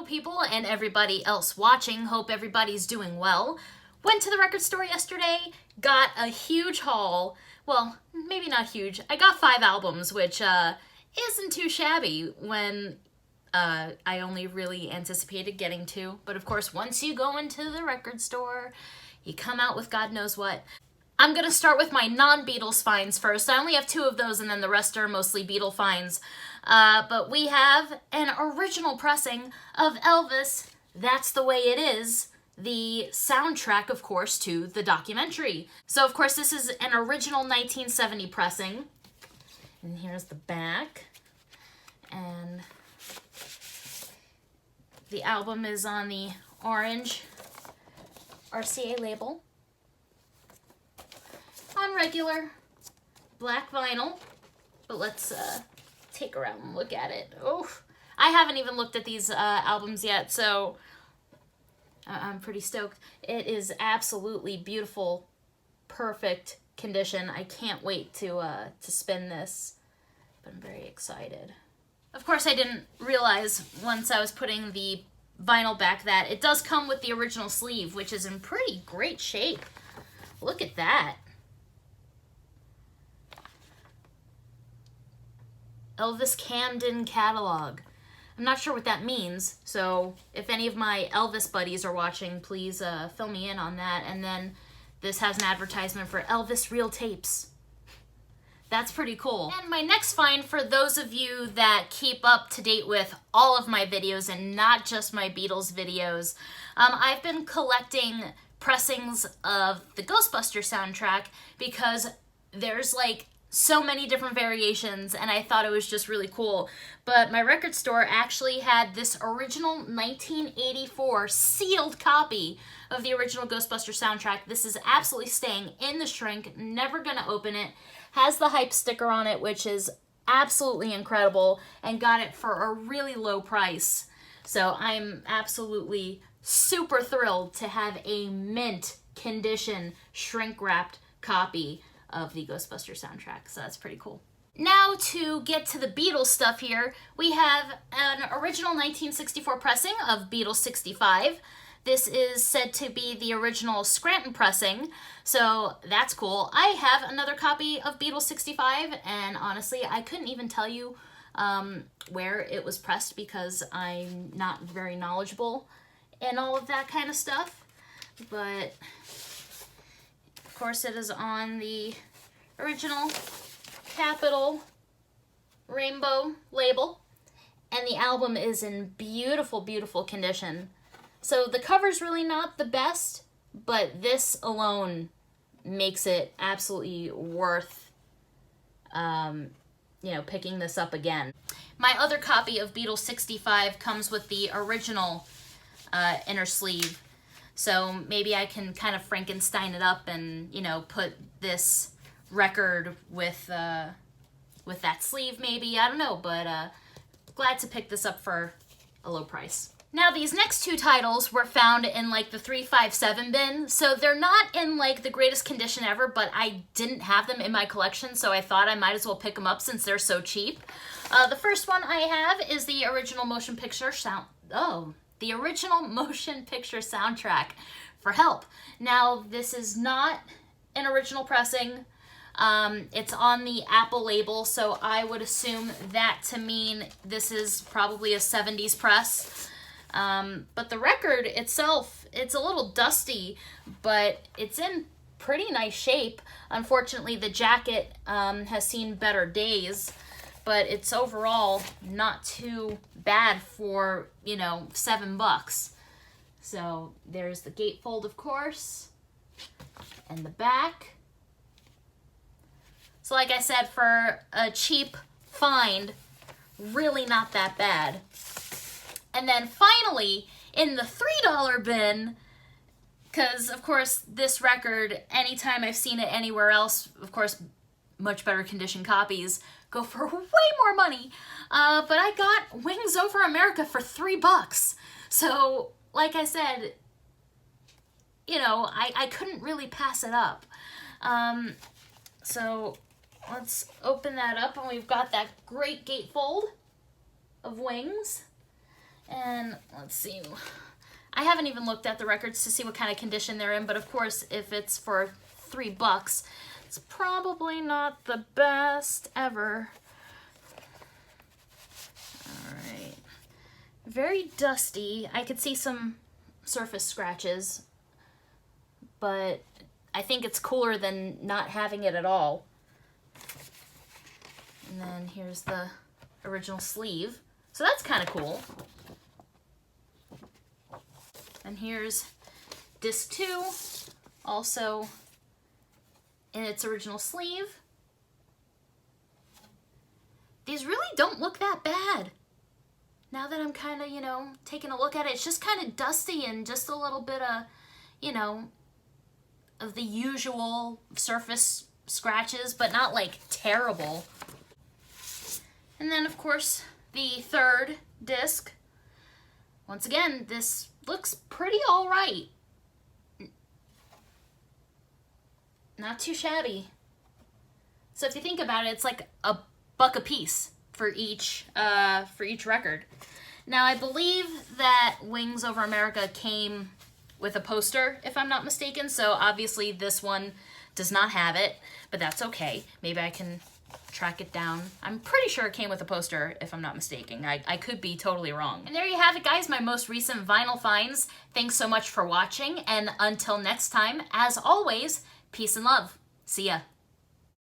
people and everybody else watching. Hope everybody's doing well. Went to the record store yesterday, got a huge haul. Well, maybe not huge. I got 5 albums, which isn't too shabby when I only really anticipated getting 2. But of course, once you go into the record store, you come out with God knows what. I'm gonna start with my non-Beatles finds first. I only have 2 of those, and then the rest are mostly Beatle finds. But we have an original pressing of Elvis, That's the Way It Is, the soundtrack, of course, to the documentary. So, of course, this is an original 1970 pressing. And here's the back. And the album is on the orange RCA label. On regular black vinyl, but let's take a round and look at it. Oh, I haven't even looked at these albums yet, so I'm pretty stoked. It is absolutely beautiful, perfect condition. I can't wait to spin this, but I'm very excited. Of course, I didn't realize once I was putting the vinyl back that it does come with the original sleeve, which is in pretty great shape. Look at that. Elvis Camden catalog. I'm not sure what that means, so if any of my Elvis buddies are watching, please fill me in on that. And then this has an advertisement for Elvis Real Tapes. That's pretty cool. And my next find, for those of you that keep up to date with all of my videos and not just my Beatles videos, I've been collecting pressings of the Ghostbusters soundtrack because there's like so many different variations, and I thought it was just really cool. But my record store actually had this original 1984 sealed copy of the original Ghostbusters soundtrack. This is absolutely staying in the shrink, never gonna open it. Has the hype sticker on it, which is absolutely incredible, and got it for a really low price. So I'm absolutely super thrilled to have a mint condition shrink-wrapped copy of the Ghostbusters soundtrack, so that's pretty cool. Now to get to the Beatles stuff here, we have an original 1964 pressing of Beatles 65. This is said to be the original Scranton pressing, so that's cool. I have another copy of Beatles 65, and honestly, I couldn't even tell you where it was pressed because I'm not very knowledgeable in all of that kind of stuff, but of course, it is on the original Capitol rainbow label, and the album is in beautiful, beautiful condition. So the cover's really not the best, but this alone makes it absolutely worth, picking this up again. My other copy of Beatles 65 comes with the original inner sleeve. So maybe I can kind of Frankenstein it up and, put this record with that sleeve maybe. I don't know, but glad to pick this up for a low price. Now, these next 2 titles were found in like the 357 bin, so they're not in like the greatest condition ever, but I didn't have them in my collection, so I thought I might as well pick them up since they're so cheap. The first one I have is the original motion picture the original motion picture soundtrack for Help. Now, this is not an original pressing. It's on the Apple label, so I would assume that to mean this is probably a 70s press. But the record itself, it's a little dusty, but it's in pretty nice shape. Unfortunately, the jacket has seen better days, but it's overall not too bad for, $7. So there's the gatefold, of course, and the back. So like I said, for a cheap find, really not that bad. And then finally, in the $3 bin, because of course this record, anytime I've seen it anywhere else, of course, much better condition copies go for way more money. But I got Wings Over America for $3. So, like I said, I couldn't really pass it up. So let's open that up, and we've got that great gatefold of Wings. And let's see. I haven't even looked at the records to see what kind of condition they're in, but of course, if it's for $3, it's probably not the best ever. All right. Very dusty. I could see some surface scratches, but I think it's cooler than not having it at all. And then here's the original sleeve. So that's kind of cool. And here's disc 2, also in its original sleeve. These really don't look that bad. Now that I'm kind of, taking a look at it, it's just kind of dusty and just a little bit of, of the usual surface scratches, but not like terrible. And then, of course, the third disc. Once again, this looks pretty all right. Not too shabby. So if you think about it, it's like $1 a piece for each record. Now, I believe that Wings Over America came with a poster, if I'm not mistaken, so obviously this one does not have it, but that's okay. Maybe I can track it down. I'm pretty sure it came with a poster, if I'm not mistaken. I could be totally wrong. And there you have it, guys, my most recent vinyl finds. Thanks so much for watching, and until next time, as always, peace and love. See ya.